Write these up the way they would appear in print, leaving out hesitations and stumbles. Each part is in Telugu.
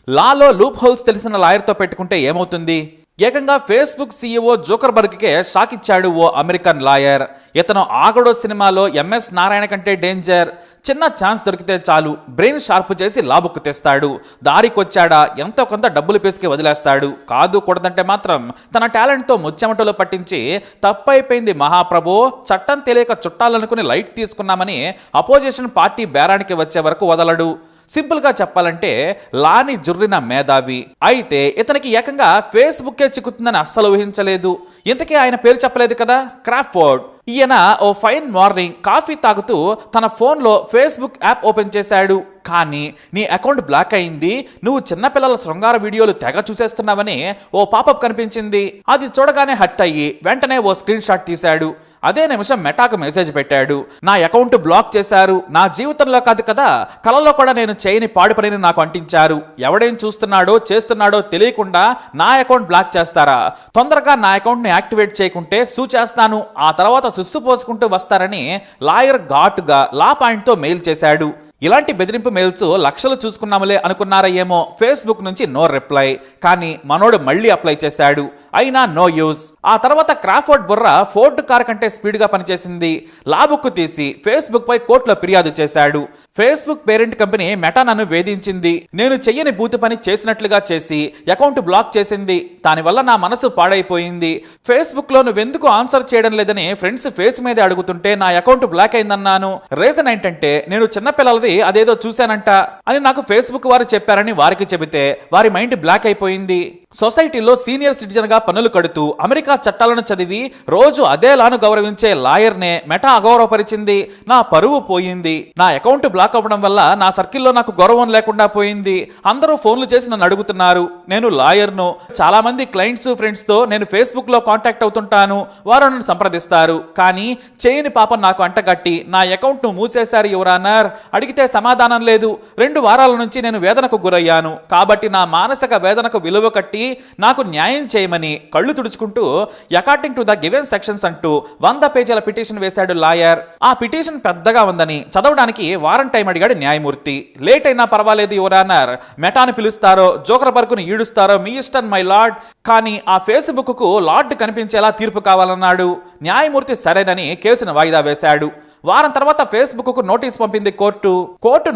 లాలో లూప్ హోల్స్ తెలిసిన లాయర్తో పెట్టుకుంటే ఏమవుతుంది? ఏకంగా ఫేస్బుక్ సీఈఓ జోకర్బర్గ్కే షాక్ ఇచ్చాడు ఓ అమెరికన్ లాయర్. ఇతను ఆగడో సినిమాలో ఎంఎస్ నారాయణ కంటే డేంజర్. చిన్న ఛాన్స్ దొరికితే చాలు బ్రెయిన్ షార్ప్ చేసి లాబుక్కు తెస్తాడు. దారికొచ్చాడా ఎంతో కొంత డబ్బులు పేసుకి వదిలేస్తాడు. కాదు కూడదంటే మాత్రం తన టాలెంట్తో ముచ్చెమటలో పట్టించి తప్పైపోయింది మహాప్రభో, చట్టం తెలియక చుట్టాలనుకుని లైట్ తీసుకున్నామని అపోజిషన్ పార్టీ బేరానికి వచ్చే వరకు వదలడు. సింపుల్గా చెప్పాలంటే లాని జుర్రిన మేధావి. అయితే ఇతనికి ఏకంగా ఫేస్బుక్కే చిక్కుతుందని అస్సలు ఊహించలేదు. ఇంతకీ ఆయన పేరు చెప్పలేదు కదా, క్రాఫోర్డ్. ఈయన ఓ ఫైన్ మార్నింగ్ కాఫీ తాగుతూ తన ఫోన్లో ఫేస్బుక్ యాప్ ఓపెన్ చేశాడు. కానీ నీ అకౌంట్ బ్లాక్ అయింది, నువ్వు చిన్నపిల్లల శృంగార వీడియోలు తెగ చూసేస్తున్నావని ఓ పాపప్ కనిపించింది. అది చూడగానే హట్ అయ్యి వెంటనే ఓ స్క్రీన్ షాట్ తీశాడు. అదే నిమిషం మెటాకు మెసేజ్ పెట్టాడు. నా అకౌంట్ బ్లాక్ చేశారు, నా జీవితంలో కాదు కదా కలలో కూడా నేను చేయని పాడు పనిని నాకు అంటించారు. ఎవడేం చూస్తున్నాడో చేస్తున్నాడో తెలియకుండా నా అకౌంట్ బ్లాక్ చేస్తారా? తొందరగా నా అకౌంట్ని యాక్టివేట్ చేయకుంటే సూ చేస్తాను, ఆ తర్వాత సుస్సు పోసుకుంటూ వస్తారని లాయర్ ఘాటుగా లా పాయింట్తో మెయిల్ చేశాడు. ఇలాంటి బెదిరింపు మెయిల్స్ లక్షలు చూసుకున్నాములే అనుకున్నారా ఏమో. ఫేస్బుక్ నుంచి నో రిప్లై. కానీ మనోడు మళ్ళీ అప్లై చేశాడు, అయినా నో యూస్. ఆ తర్వాత క్రాఫోర్డ్ బుర్ర ఫోర్డ్ కార్ కంటే స్పీడ్గా పనిచేసింది. లాబుక్కు తీసి ఫేస్బుక్ పై కోర్టులో ఫిర్యాదు చేశాడు. ఫేస్బుక్ పేరెంట్ కంపెనీ మెటా నన్ను వేధించింది, నేను చెయ్యని బూతు పని చేసినట్లుగా చేసి అకౌంట్ బ్లాక్ చేసింది, దానివల్ల నా మనసు పాడైపోయింది. ఫేస్బుక్లో నువ్వెందుకు ఆన్సర్ చేయడం లేదని ఫ్రెండ్స్ ఫేస్ మీదే అడుగుతుంటే నా అకౌంట్ బ్లాక్ అయిందన్నాను. రీజన్ ఏంటంటే నేను చిన్నపిల్లలది అదేదో చూశానంట అని నాకు ఫేస్బుక్ వారు చెప్పారని వారికి చెబితే వారి మైండ్ బ్లాక్ అయిపోయింది. సొసైటీలో సీనియర్ సిటిజన్ గా పన్నులు కడుతూ అమెరికా చట్టాలను చదివి రోజు అదే లాను గౌరవించే లాయర్నే మెటా అగౌరవపరిచింది. నా పరువు పోయింది. నా అకౌంట్ బ్లాక్ అవ్వడం వల్ల నా సర్కిల్లో నాకు గౌరవం లేకుండా పోయింది. అందరూ ఫోన్లు చేసి నన్ను అడుగుతున్నారు. నేను లాయర్ను. చాలా మంది క్లయింట్స్ ఫ్రెండ్స్ తో నేను ఫేస్బుక్ లో కాంటాక్ట్ అవుతుంటాను. వారు నన్ను సంప్రదిస్తారు. కానీ చేయని పాపం నాకు అంటగట్టి నా అకౌంట్ ను మూసేశారు యువర్ ఆనర్. అడిగితే సమాధానం లేదు. 2 వారాల నుంచి నేను వేదనకు గురయ్యాను. కాబట్టి నా మానసిక వేదనకు విలువ కట్టి నాకు న్యాయం చేయమని కళ్ళు తుడుచుకుంటూ according to the given sections అంటూ 100 పేజీల పిటిషన్ వేశాడు లాయర్. ఆ పిటిషన్ పెద్దగా ఉందని చదవడానికి వారం టైం అడిగాడు న్యాయమూర్తి. లేట్ అయినా పర్వాలేదు యువర్ ఆనర్, మెటాను పిలుస్తారో జోకర్బర్గ్ను ఈడుస్తారో మీ ఇష్టం మై లార్డ్, కానీ ఆ ఫేస్బుక్ కు లార్డ్ కనిపించేలా తీర్పు కావాలన్నాడు. న్యాయమూర్తి సరేనని కేసును వాయిదా వేశాడు. వారం తర్వాత ఫేస్బుక్ కు నోటీస్ పంపింది కోర్టు.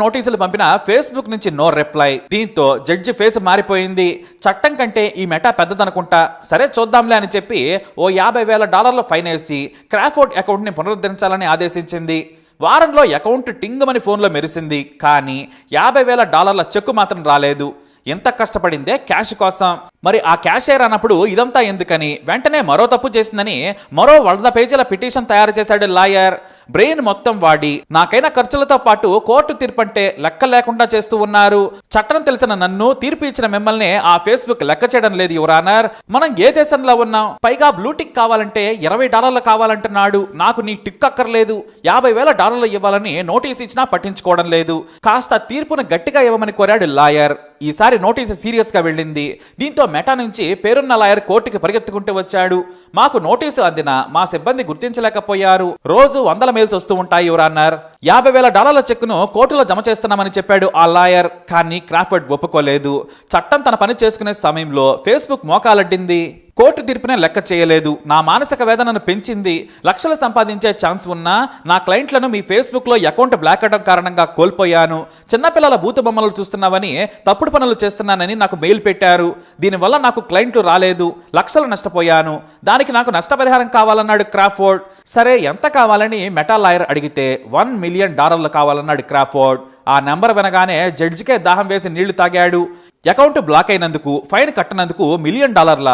నోటీసులు పంపిన ఫేస్బుక్ నుంచి నో రిప్లై. దీంతో జడ్జి ఫేస్ మారిపోయింది. చట్టం కంటే ఈ మెటా పెద్దదనుకుంటా, సరే చూద్దాంలే అని చెప్పి ఓ $50,000 ఫైన్ వేసి క్రాఫోర్డ్ అకౌంట్ ని పునరుద్ధరించాలని ఆదేశించింది. వారంలో అకౌంట్ టింగమని ఫోన్లో మెరిసింది. కానీ $50,000 చెక్కు మాత్రం రాలేదు. ఎంత కష్టపడిందే క్యాష్ కోసం. మరి ఆ క్యాషియర్ అన్నప్పుడు ఇదంతా ఎందుకని వెంటనే మరో తప్పు చేసిందని మరో 100 పేజీల పిటిషన్ తయారు చేశాడు లాయర్. బ్రెయిన్ మొత్తం వాడి నాకైనా ఖర్చులతో పాటు కోర్టు తీర్పంటే లెక్క లేకుండా చేస్తూ ఉన్నారు. చట్టం తెలిసిన నన్ను, తీర్పు ఇచ్చిన మిమ్మల్ని ఆ ఫేస్బుక్ లెక్క చేయడం లేదు యువర్ ఆనర్. మనం ఏ దేశంలో ఉన్నాం? పైగా బ్లూ టిక్ కావాలంటే $20 కావాలంటున్నాడు. నాకు నీ టిక్ అక్కర్లేదు, $50,000 ఇవ్వాలని నోటీస్ ఇచ్చినా పట్టించుకోవడం లేదు. కాస్త తీర్పును గట్టిగా ఇవ్వమని కోరాడు లాయర్. ఈసారి నోటీసు సీరియస్ గా వెళ్ళింది. దీంతో మెటా నుంచి పేరున్న లాయర్ కోర్టుకి పరిగెత్తుకుంటూ వచ్చాడు. మాకు నోటీసు అందిన మా సిబ్బంది గుర్తించలేకపోయారు. రోజు 100 మెయిల్స్ వస్తూ ఉంటాయి యువర్ ఆనర్. $50,000 చెక్కును కోర్టులో జమ చేస్తున్నామని చెప్పాడు ఆ లాయర్. కానీ క్రాఫోర్డ్ ఒప్పుకోలేదు. చట్టం తన పని చేసుకునే సమయంలో ఫేస్బుక్ మోకాలడ్డింది. కోర్టు తీర్పునే లెక్క చేయలేదు. నా మానసిక వేదనను పెంచింది. లక్షలు సంపాదించే ఛాన్స్ ఉన్నా నా క్లయింట్లను మీ ఫేస్బుక్ లో అకౌంట్ బ్లాక్ అవడం కారణంగా కోల్పోయాను. చిన్నపిల్లల బూతు బొమ్మలు చూస్తున్నావని, తప్పుడు పనులు చేస్తున్నానని నాకు మెయిల్ పెట్టారు. దీనివల్ల నాకు క్లయింట్లు రాలేదు, లక్షలు నష్టపోయాను. దానికి నాకు నష్టపరిహారం కావాలన్నాడు క్రాఫోర్డ్. సరే ఎంత కావాలని మెటా లాయర్ అడిగితే $1 మిలియన్ కావాలన్నాడు క్రాఫోర్డ్. ఆ నెంబర్ వినగానే జడ్జికే దాహం వేసి నీళ్లు తాగాడు. అకౌంట్ బ్లాక్ అయినందుకు ఫైన్ కట్టనందుకు $1 మిలియన్.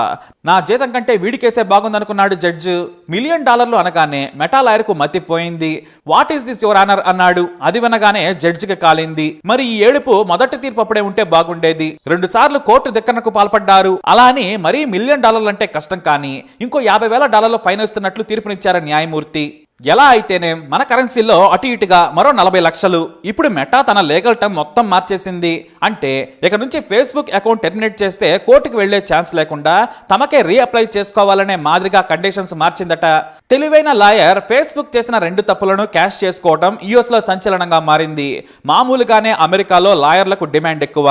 నా జీతం కంటే వీడికేసే బాగుందనుకున్నాడు జడ్జి. $1 మిలియన్ అనగానే మెటా లాయర్కు మతిపోయింది. What is this your honour అన్నాడు. అది వినగానే జడ్జికి కాలింది. మరి ఈ ఏడుపు మొదటి తీర్పు అప్పుడే ఉంటే బాగుండేది. 2 సార్లు కోర్టు ధిక్కరణకు పాల్పడ్డారు. అలా అని మరీ $1 మిలియన్ అంటే కష్టం. కానీ ఇంకో $50,000 ఫైన్ ఇస్తున్నట్లు తీర్పునిచ్చారు న్యాయమూర్తి. ఎలా అయితేనే మన కరెన్సీలో అటు ఇటుగా మరో 40 లక్షలు. ఇప్పుడు మెటా తన లీగల్ టర్మ్ మొత్తం మార్చేసింది. అంటే ఇక నుంచి ఫేస్బుక్ అకౌంట్ టెర్మినేట్ చేస్తే కోర్టుకు వెళ్లే ఛాన్స్ లేకుండా తమకే రీఅప్లై చేసుకోవాలనే మాదిరిగా కండిషన్స్ మార్చిందట. తెలివైన లాయర్ ఫేస్బుక్ చేసిన 2 తప్పులను క్యాష్ చేసుకోవడం యుఎస్ లో సంచలనంగా మారింది. మామూలుగానే అమెరికాలో లాయర్లకు డిమాండ్ ఎక్కువ.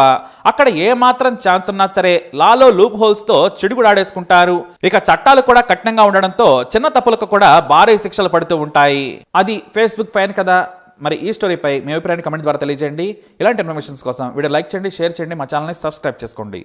అక్కడ ఏ మాత్రం ఛాన్స్ ఉన్నా సరే లాలో లూప్ హోల్స్ తో చిడుగుడాడేసుకుంటారు. ఇక చట్టాలు కూడా కఠినంగా ఉండడంతో చిన్న తప్పులకు కూడా భారీ శిక్షలు పడుతూ ఉంటాయి. అది ఫేస్బుక్ ఫైన్ కదా. మరి ఈ స్టోరీపై మీ అభిప్రాయాన్ని కమెంట్ ద్వారా తెలియజేయండి. ఇలాంటి ఇన్ఫర్మేషన్స్ కోసం వీడియో లైక్ చేయండి, షేర్ చేయండి, మా ఛానల్ని సబ్స్క్రైబ్ చేసుకోండి.